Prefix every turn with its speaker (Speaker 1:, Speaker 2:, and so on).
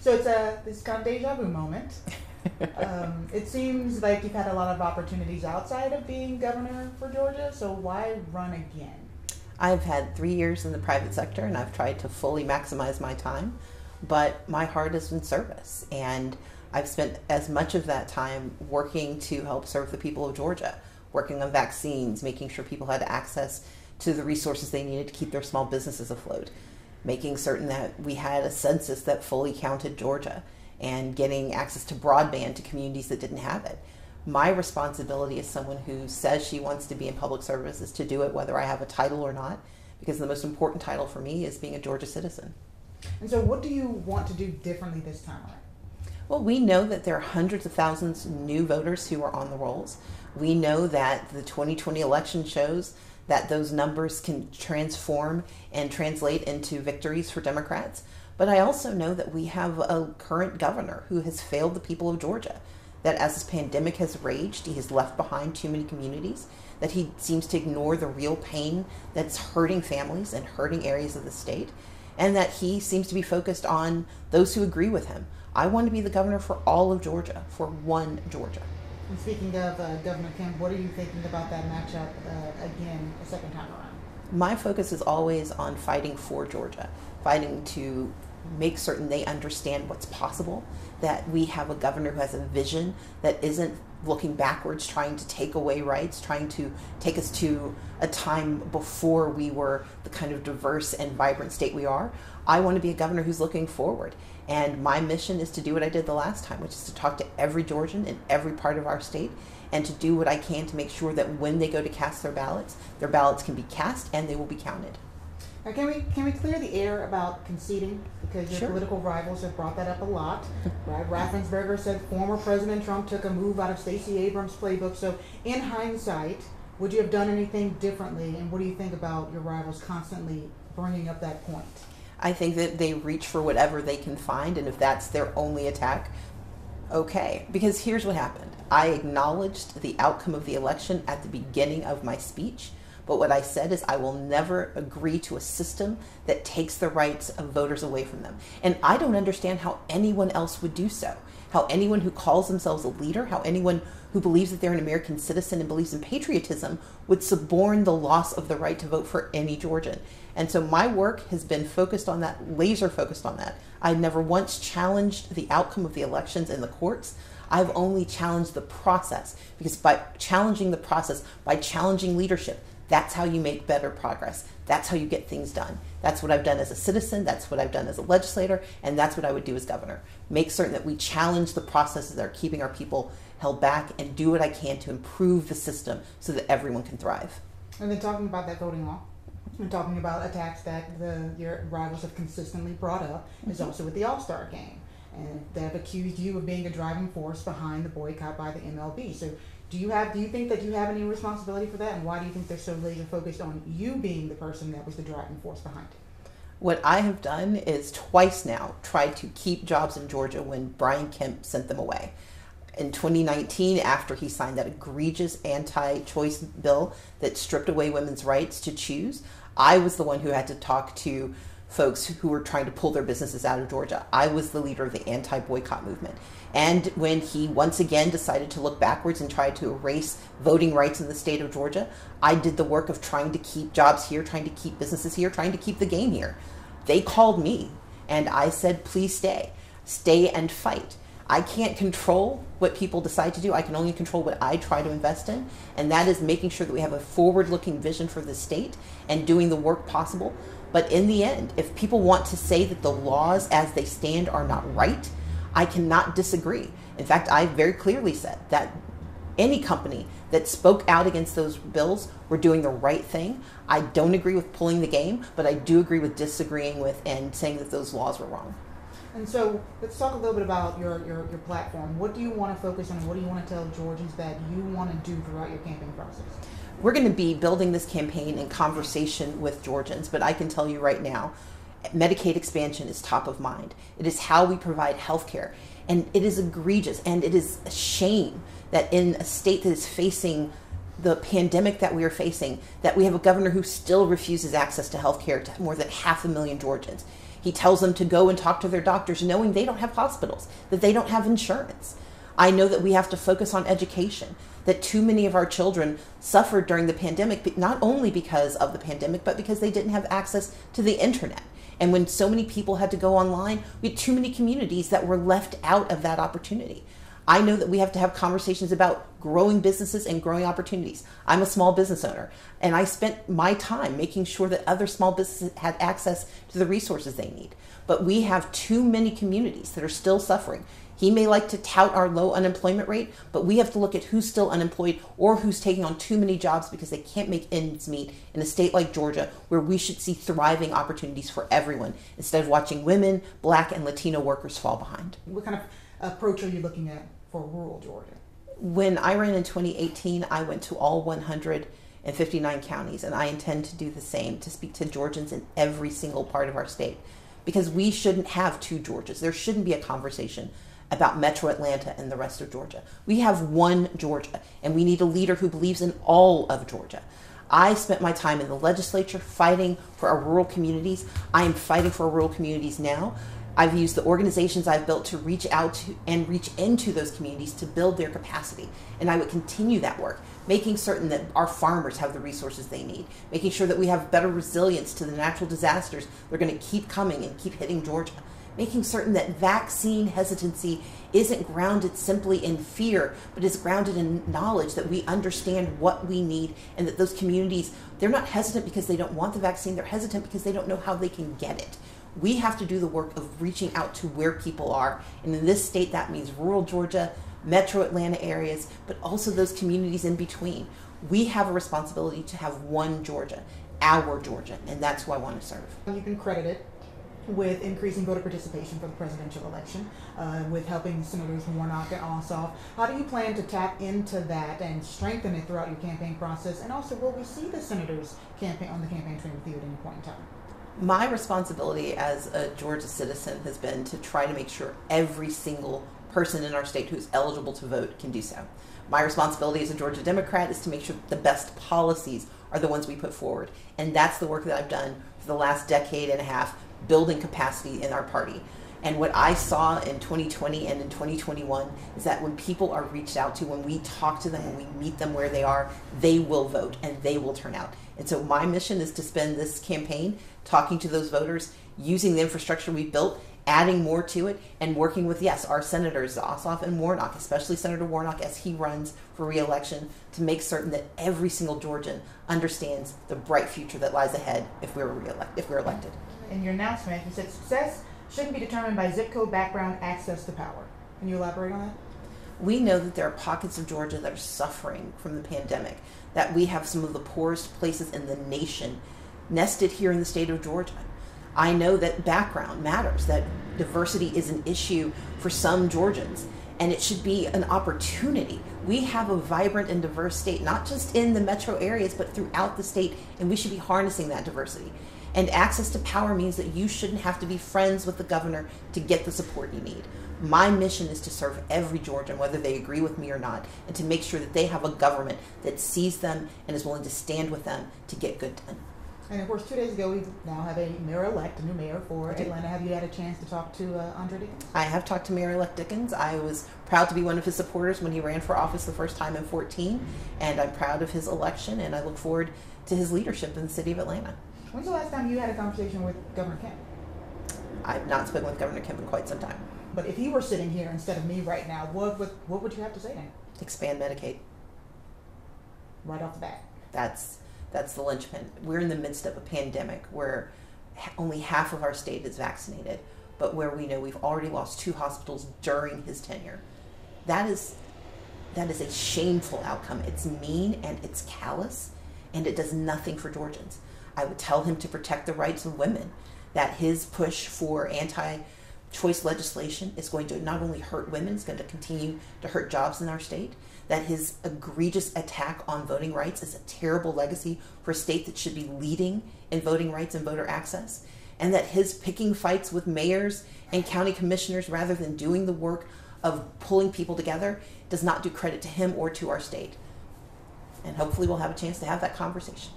Speaker 1: So it's this kind of deja vu moment. It seems like you've had a lot of opportunities outside of being governor for Georgia, so why run again?
Speaker 2: I've had 3 years in the private sector and I've tried to fully maximize my time, but my heart is in service. And I've spent as much of that time working to help serve the people of Georgia, working on vaccines, making sure people had access to the resources they needed to keep their small businesses afloat, making certain that we had a census that fully counted Georgia, and getting access to broadband to communities that didn't have it. My responsibility as someone who says she wants to be in public service is to do it whether I have a title or not, because the most important title for me is being a Georgia citizen.
Speaker 1: And so what do you want to do differently this time around?
Speaker 2: Well, we know that there are hundreds of thousands new voters who are on the rolls. We know that the 2020 election shows that those numbers can transform and translate into victories for Democrats. But I also know that we have a current governor who has failed the people of Georgia, that as this pandemic has raged, he has left behind too many communities, that he seems to ignore the real pain that's hurting families and hurting areas of the state, and that he seems to be focused on those who agree with him. I want to be the governor for all of Georgia, for one Georgia.
Speaker 1: And speaking of Governor Kemp, what are you thinking about that matchup again a second time around?
Speaker 2: My focus is always on fighting for Georgia, fighting to make certain they understand what's possible, that we have a governor who has a vision that isn't looking backwards, trying to take away rights, trying to take us to a time before we were the kind of diverse and vibrant state we are. I want to be a governor who's looking forward. And my mission is to do what I did the last time, which is to talk to every Georgian in every part of our state and to do what I can to make sure that when they go to cast their ballots can be cast and they will be counted.
Speaker 1: Now, can we clear the air about conceding? Because your
Speaker 2: Sure.
Speaker 1: political rivals have brought that up a lot. Right? Raffensperger said former President Trump took a move out of Stacey Abrams' playbook. So, in hindsight, would you have done anything differently? And what do you think about your rivals constantly bringing up that point?
Speaker 2: I think that they reach for whatever they can find, and if that's their only attack, okay. Because here's what happened. I acknowledged the outcome of the election at the beginning of my speech, but what I said is I will never agree to a system that takes the rights of voters away from them. And I don't understand how anyone else would do so. How anyone who calls themselves a leader, how anyone who believes that they're an American citizen and believes in patriotism would suborn the loss of the right to vote for any Georgian. And so my work has been focused on that, laser focused on that. I never once challenged the outcome of the elections in the courts. I've only challenged the process, because by challenging the process, by challenging leadership, that's how you make better progress. That's how you get things done. That's what I've done as a citizen. That's what I've done as a legislator. And that's what I would do as governor. Make certain that we challenge the processes that are keeping our people held back and do what I can to improve the system so that everyone can thrive.
Speaker 1: And then talking about that voting law, and talking about attacks that your rivals have consistently brought up, is also with the All-Star game. And they've accused you of being a driving force behind the boycott by the MLB. So do you think that you have any responsibility for that? And why do you think they're so laser focused on you being the person that was the driving force behind it?
Speaker 2: What I have done is twice now tried to keep jobs in Georgia when Brian Kemp sent them away. In 2019, after he signed that egregious anti-choice bill that stripped away women's rights to choose, I was the one who had to talk to folks who were trying to pull their businesses out of Georgia. I was the leader of the anti-boycott movement. And when he once again decided to look backwards and try to erase voting rights in the state of Georgia, I did the work of trying to keep jobs here, trying to keep businesses here, trying to keep the game here. They called me and I said, please stay and fight. I can't control what people decide to do. I can only control what I try to invest in, and that is making sure that we have a forward-looking vision for the state and doing the work possible. But in the end, if people want to say that the laws as they stand are not right, I cannot disagree. In fact, I very clearly said that any company that spoke out against those bills were doing the right thing. I don't agree with pulling the game, but I do agree with disagreeing with and saying that those laws were wrong.
Speaker 1: And so let's talk a little bit about your platform. What do you want to focus on, and what do you want to tell Georgians that you want to do throughout your campaign process?
Speaker 2: We're going to be building this campaign in conversation with Georgians, but I can tell you right now, Medicaid expansion is top of mind. It is how we provide health care. And it is egregious, and it is a shame that in a state that is facing the pandemic that we are facing, that we have a governor who still refuses access to health care to more than 500,000 Georgians. He tells them to go and talk to their doctors, knowing they don't have hospitals, that they don't have insurance. I know that we have to focus on education, that too many of our children suffered during the pandemic, not only because of the pandemic, but because they didn't have access to the internet. And when so many people had to go online, we had too many communities that were left out of that opportunity. I know that we have to have conversations about growing businesses and growing opportunities. I'm a small business owner, and I spent my time making sure that other small businesses had access to the resources they need. But we have too many communities that are still suffering. He may like to tout our low unemployment rate, but we have to look at who's still unemployed or who's taking on too many jobs because they can't make ends meet in a state like Georgia, where we should see thriving opportunities for everyone instead of watching women, Black, and Latino workers fall behind.
Speaker 1: What kind of approach are you looking at for rural Georgia?
Speaker 2: When I ran in 2018, I went to all 159 counties, and I intend to do the same, to speak to Georgians in every single part of our state, because we shouldn't have two Georgias. There shouldn't be a conversation about Metro Atlanta and the rest of Georgia. We have one Georgia, and we need a leader who believes in all of Georgia. I spent my time in the legislature fighting for our rural communities. I am fighting for our rural communities now. I've used the organizations I've built to reach out to and reach into those communities to build their capacity. And I would continue that work, making certain that our farmers have the resources they need, making sure that we have better resilience to the natural disasters that are going to keep coming and keep hitting Georgia, making certain that vaccine hesitancy isn't grounded simply in fear, but is grounded in knowledge that we understand what we need, and that those communities, they're not hesitant because they don't want the vaccine, they're hesitant because they don't know how they can get it. We have to do the work of reaching out to where people are. And in this state, that means rural Georgia, metro Atlanta areas, but also those communities in between. We have a responsibility to have one Georgia, our Georgia, and that's who I want to serve.
Speaker 1: You've been credited with increasing voter participation for the presidential election, with helping Senators Warnock and Ossoff. How do you plan to tap into that and strengthen it throughout your campaign process? And also, will we see the senators campaign on the campaign trail with you at any point in time?
Speaker 2: My responsibility as a Georgia citizen has been to try to make sure every single person in our state who's eligible to vote can do so. My responsibility as a Georgia Democrat is to make sure that the best policies are the ones we put forward. And that's the work that I've done for the last decade and a half, building capacity in our party. And what I saw in 2020 and in 2021 is that when people are reached out to, when we talk to them, when we meet them where they are, they will vote and they will turn out. And so my mission is to spend this campaign talking to those voters, using the infrastructure we built, adding more to it, and working with, yes, our senators, Ossoff and Warnock, especially Senator Warnock as he runs for re-election, to make certain that every single Georgian understands the bright future that lies ahead if we're elected.
Speaker 1: In your announcement, you said success shouldn't be determined by zip code, background, access to power. Can you elaborate on that?
Speaker 2: We know that there are pockets of Georgia that are suffering from the pandemic, that we have some of the poorest places in the nation nested here in the state of Georgia. I know that background matters, that diversity is an issue for some Georgians, and it should be an opportunity. We have a vibrant and diverse state, not just in the metro areas, but throughout the state, and we should be harnessing that diversity. And access to power means that you shouldn't have to be friends with the governor to get the support you need. My mission is to serve every Georgian, whether they agree with me or not, and to make sure that they have a government that sees them and is willing to stand with them to get good done.
Speaker 1: And of course, 2 days ago, we now have a mayor-elect, a new mayor for Atlanta. Have you had a chance to talk to Andre Dickens?
Speaker 2: I have talked to Mayor-elect Dickens. I was proud to be one of his supporters when he ran for office the first time in 2014, and I'm proud of his election, and I look forward to his leadership in the city of Atlanta.
Speaker 1: When's the last time you had a conversation with Governor Kemp?
Speaker 2: I've not spoken with Governor Kemp in quite some time.
Speaker 1: But if he were sitting here instead of me right now, what would you have to say to him?
Speaker 2: Expand Medicaid.
Speaker 1: Right off the bat.
Speaker 2: That's the linchpin. We're in the midst of a pandemic where only half of our state is vaccinated, but where we know we've already lost 2 hospitals during his tenure. That is a shameful outcome. It's mean and it's callous, and it does nothing for Georgians. I would tell him to protect the rights of women, that his push for anti-choice legislation is going to not only hurt women, it's going to continue to hurt jobs in our state, that his egregious attack on voting rights is a terrible legacy for a state that should be leading in voting rights and voter access, and that his picking fights with mayors and county commissioners rather than doing the work of pulling people together does not do credit to him or to our state. And hopefully we'll have a chance to have that conversation.